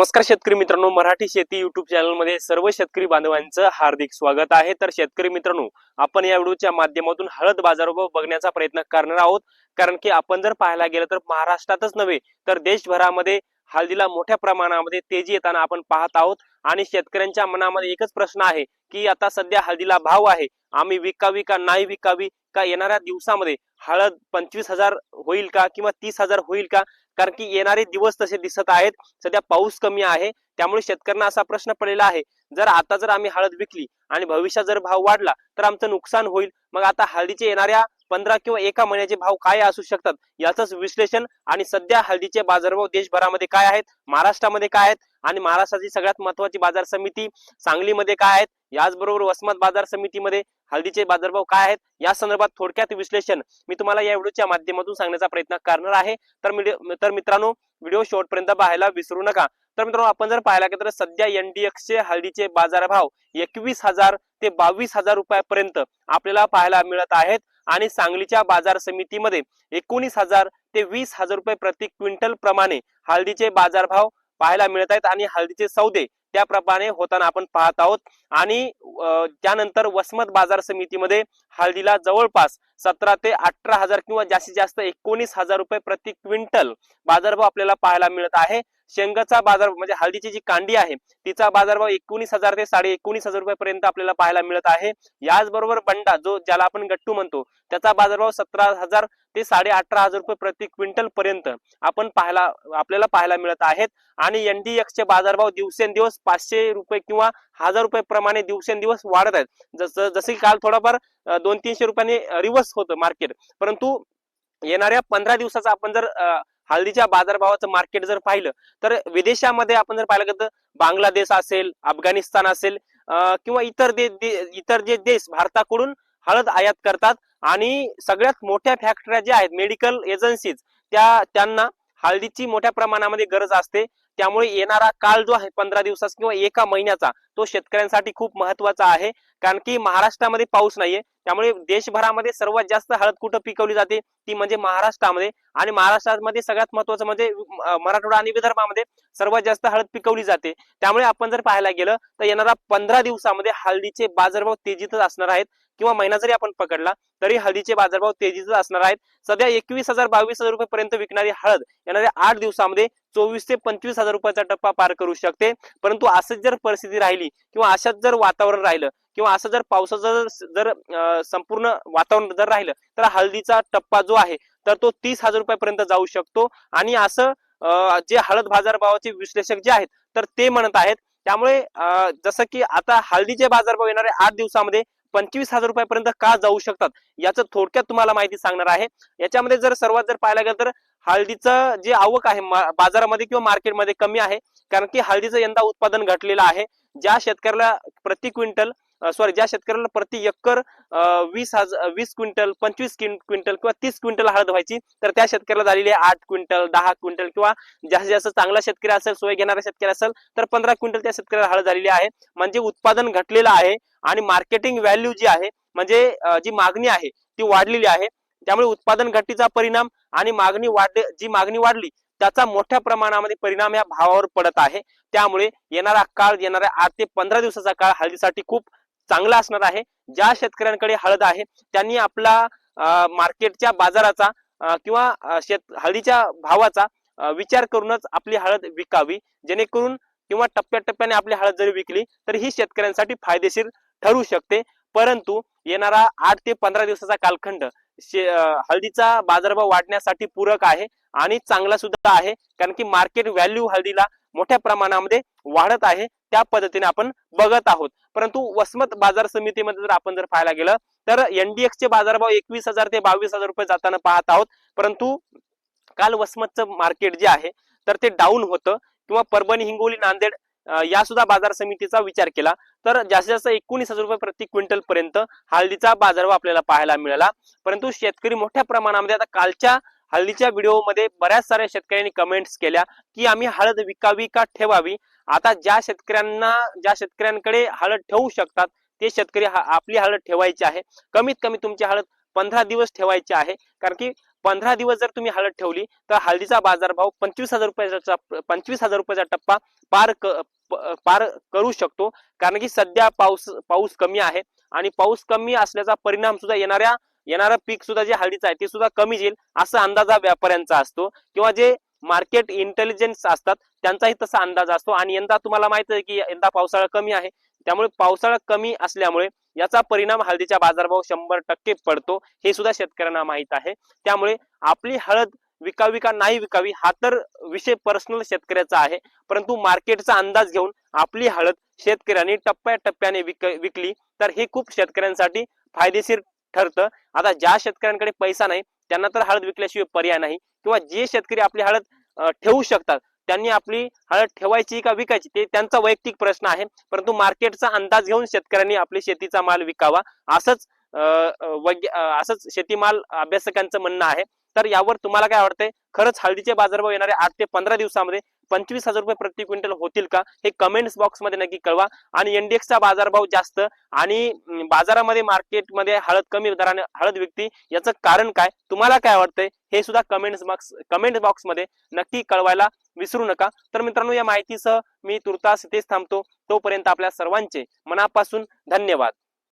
नमस्कार शेतकरी मित्रांनो, मराठी शेती युट्यूब चॅनल मध्ये सर्व शेतकरी बांधवांचं हार्दिक स्वागत आहे। तर शेतकरी मित्रांनो, आपण या व्हिडिओच्या माध्यमातून हळद बाजारभाव बघण्याचा प्रयत्न करणार आहोत। कारण की आपण जर पाहायला गेलं तर महाराष्ट्रातच नव्हे तर देशभरामध्ये हळदीला मोठ्या प्रमाणामध्ये तेजी येताना आपण पाहत आहोत। आणि शेतकऱ्यांच्या मनामध्ये एकच प्रश्न आहे की आता सध्या हळदीला भाव आहे, आम्ही विकावी का नाही विकावी, का येणाऱ्या दिवसामध्ये हळद 25,000 होईल का किंवा 30,000 होईल का? कारण की येणारे दिवस तसे दिसत आहेत, सध्या पाऊस कमी आहे, त्यामुळे शेतकऱ्यांना असा प्रश्न पडलेला आहे, जर आता जर आम्ही हळद विकली आणि भविष्यात जर भाव वाढला तर आमचं नुकसान होईल। मग आता हळदीचे येणाऱ्या 15 किंवा एका महिन्याचे भाव काय असू शकतात याचंच विश्लेषण आणि सध्या हळदीचे बाजारभाव देशभरामध्ये काय आहेत, महाराष्ट्रामध्ये काय आहेत आणि महाराष्ट्राची सगळ्यात महत्त्वाची बाजार समिती सांगलीमध्ये काय आहेत, याचबरोबर वसमत बाजार समितीमध्ये हळदीचे बाजारभाव काय आहेत, या संदर्भात थोडक्यात विश्लेषण मी तुम्हाला या व्हिडिओच्या माध्यमातून सांगण्याचा प्रयत्न करणार आहे। तर मित्रांनो, व्हिडिओ शेवटपर्यंत पाहायला विसरू नका। तर मित्रांनो, आपण जर पाहायला गेलं तर सध्या NDX चे हळदीचे बाजारभाव 21,000 ते 22,000 रुपयापर्यंत आपल्याला पाहायला मिळत आहेत आणि सांगलीच्या बाजार समितीमध्ये 19,000 ते 20,000 रुपये प्रति क्विंटल प्रमाणे हळदीचे बाजारभाव पाहायला मिळत आहेत आणि हळदीचे सौदे त्याप्रमाणे होताना आपण पाहत आहोत। आणि त्यानंतर वसमत बाजार समितीमध्ये हळदीला जवळपास 17 ते 18,000 किंवा जास्तीत जास्त 19,000 रुपये प्रति क्विंटल बाजारभाव आपल्याला पाहायला मिळत आहे। शेंगाचा बाजार म्हणजे हळदीची जी कांडी आहे तिचा बाजारभाव 19,000 ते 19,500 रुपयापर्यंत आपल्याला पाहायला मिळत आहे। याचबरोबर बंडा जो ज्याला आपण गट्टू म्हणतो त्याचा बाजारभाव 17,000 ते 18,500 रुपये प्रति क्विंटल पर्यंत आपल्याला पाहायला मिळत आहेत। आणि NDX चे बाजारभाव दिवसेंदिवस 500 रुपये किंवा 1000 रुपये प्रमाणे दिवसेंदिवस वाढत आहेत। जसे की काल थोडाफार 200-300 रुपयांनी रिव्हर्स होतं मार्केट, परंतु येणाऱ्या 15 दिवसाचा आपण जर हळदीच्या बाजारभावाचं मार्केट जर पाहिलं तर विदेशामध्ये आपण जर पाहिलं तर बांगलादेश असेल, अफगाणिस्तान असेल किंवा इतर जे देश भारताकडून हळद आयात करतात आणि सगळ्यात मोठ्या फॅक्टऱ्या ज्या आहेत, मेडिकल एजन्सीज, त्यांना हळदीची मोठ्या प्रमाणामध्ये गरज असते। त्यामुळे येणारा काळ जो आहे 15 दिवसाचा किंवा एका महिन्याचा तो शेतकऱ्यांसाठी खूप महत्त्वाचा आहे। कारण की महाराष्ट्रामध्ये पाऊस नाहीये, त्यामुळे देशभरामध्ये सर्वात जास्त हळद कुठं पिकवली जाते ती म्हणजे महाराष्ट्रामध्ये। आणि महाराष्ट्रामध्ये सगळ्यात महत्त्वाचं म्हणजे मराठवाडा आणि विदर्भामध्ये सर्वात जास्त हळद पिकवली जाते। त्यामुळे आपण जर पाहायला गेलं तर येणारा 15 दिवसामध्ये हळदीचे बाजारभाव तेजीतच असणार आहेत किंवा महिना जरी आपण पकडला तरी हळदीचे बाजारभाव तेजीतच असणार आहेत। सध्या 21,000-22,000 रुपयापर्यंत विकणारी हळद येणाऱ्या 8 दिवसामध्ये 24,000 ते 25,000 रुपयाचा टप्पा पार करू शकते। परंतु असंच जर परिस्थिती राहिली किंवा असंच जर वातावरण राहिलं किंवा असं जर पावसाचं जर संपूर्ण वातावरण जर राहिलं तर हळदीचा टप्पा जो आहे तर तो 30,000 रुपयापर्यंत जाऊ शकतो। आणि असं जे हळद बाजारभावाचे विश्लेषक जे आहेत तर ते म्हणत आहेत। त्यामुळे जसं की आता हळदीचे बाजारभाव येणाऱ्या 8 दिवसामध्ये 25,000 रुपयापर्यंत का जाऊ शकतात याचं थोडक्यात तुम्हाला माहिती सांगणार आहे। याच्यामध्ये जर सर्वात जर पाहायला गेलं तर हळदीचं जे आवक आहे बाजारामध्ये किंवा मार्केटमध्ये कमी आहे, कारण की हळदीचं यंदा उत्पादन घटलेलं आहे। ज्या शेतकऱ्याला प्रति एकर 20 क्विंटल 25 क्विंटल किंवा 30 क्विंटल हळद व्हायची तर त्या शेतकऱ्याला झालेली आहे 8 क्विंटल 10 क्विंटल किंवा जास्तीत जास्त चांगला शेतकरी असेल, सोय घेणारा शेतकरी असेल तर 15 क्विंटल त्या शेतकऱ्याला हळद झालेली आहे। म्हणजे उत्पादन घटलेलं आहे आणि मार्केटिंग व्हॅल्यू जी आहे म्हणजे जी मागणी आहे ती वाढलेली आहे। त्यामुळे उत्पादन घटीचा परिणाम आणि जी मागणी वाढली त्याचा मोठ्या प्रमाणामध्ये परिणाम या भावावर पडत आहे। त्यामुळे येणारा काळ येणाऱ्या 8 ते 15 दिवसाचा काळ हळदीसाठी खूप चांगला असणार आहे। ज्या शेतकऱ्यांकडे हळद आहे त्यांनी आपला मार्केटच्या बाजाराचा किंवा हळदीच्या भावाचा विचार करूनच आपली हळद विकावी, जेणेकरून किंवा टप्प्याटप्प्याने आपली हळद जरी विकली तर ही शेतकऱ्यांसाठी फायदेशीर ठरू शकते। परंतु येणारा 8 ते 15 दिवसाचा कालखंड हळदीचा बाजारभाव वाढण्यासाठी पूरक आहे आणि चांगला सुद्धा आहे, कारण की मार्केट व्हॅल्यू हळदीला मोठ्या प्रमाणामध्ये वाढत आहे, त्या पद्धतीने आपण बघत आहोत। परंतु वसमत बाजार समितीमध्ये जर आपण पाहायला गेलं तर NDX चे बाजारभाव 21,000 ते 22,000 रुपये जाताना पाहत आहोत। परंतु काल वसमतचं मार्केट जे आहे तर ते डाऊन होतं किंवा परभणी, हिंगोली, नांदेड या सुद्धा बाजार समितीचा विचार केला तर जास्तीत जास्त 19,000 रुपये प्रति क्विंटल पर्यंत हळदीचा बाजारभाव आपल्याला पाहायला मिळाला। परंतु शेतकरी मोठ्या प्रमाणामध्ये आता कालच्या हळदीच्या व्हिडिओमध्ये बऱ्याच साऱ्या शेतकऱ्यांनी कमेंट्स केल्या की आम्ही हळद विकावी का ठेवावी। आता ज्या शेतकऱ्यांकडे हळद ठेवू शकतात ते शेतकरी आपली हळद ठेवायची आहे। कमीत कमी तुमची हळद 15 दिवस ठेवायची आहे, कारण की 15 दिवस जर तुम्ही हळद ठेवली तर हळदीचा बाजारभाव 25,000 रुपयाचा टप्पा पार पार करू शकतो. कारण की सध्या पाऊस कमी आहे आणि पाऊस कमी असल्याचा परिणाम सुद्धा येणारं पीक सुद्धा जे हळदीचं आहे ते सुद्धा कमी येईल असा अंदाज व्यापाऱ्यांचा असतो, किंवा जे मार्केट इंटेलिजन्स असतात त्यांचाही तसा अंदाज असतो. आणि यंदा तुम्हाला माहित आहे की यंदा पावसाळा कमी आहे, त्यामुळे पावसाळा कमी असल्यामुळे याचा परिणाम हळदीच्या बाजारभाव 100% पडतो, हे सुद्धा शेतकऱ्यांना माहित आहे. त्यामुळे आपली हळद विकावी का नाही विकावी हा तर विषय पर्सनल शेतकऱ्याचा आहे, परंतु मार्केटचा अंदाज घेऊन आपली हळद शेतकऱ्यांनी टप्प्याटप्प्याने विकली तर हे खूप शेतकऱ्यांसाठी फायदेशीर ठरतं. आता ज्या शेतकऱ्यांकडे पैसा नाही त्यांना तर हळद विकल्याशिवाय पर्याय नाही, किंवा जे शेतकरी आपली हळद ठेवू शकतात त्यांनी आपली हळद ठेवायची का विकायची ते त्यांचा वैयक्तिक प्रश्न आहे, परंतु मार्केटचा अंदाज घेऊन शेतकऱ्यांनी आपली शेतीचा माल विकावा असंच शेतीमाल अभ्यासकांचं म्हणणं आहे. तर यावर तुम्हाला काय वाटतंय, खरंच हळदीचे बाजारभाव येणाऱ्या 8 ते 15 दिवसामध्ये 25,000 रुपये प्रति क्विंटल होतील का, हे कमेंट्स बॉक्स मध्ये नक्की कळवा. आणि इंडेक्सचा बाजारभाव जास्त आणि बाजारामध्ये मार्केटमध्ये हळद कमी दराने हळद विकती, याचं कारण काय, तुम्हाला काय वाटतंय हे सुद्धा कमेंट बॉक्स मध्ये नक्की कळवायला विसरू नका. तर मित्रांनो, या माहितीसह मी तुर्तास इथेच थांबतो. तोपर्यंत आपल्या सर्वांचे मनापासून धन्यवाद.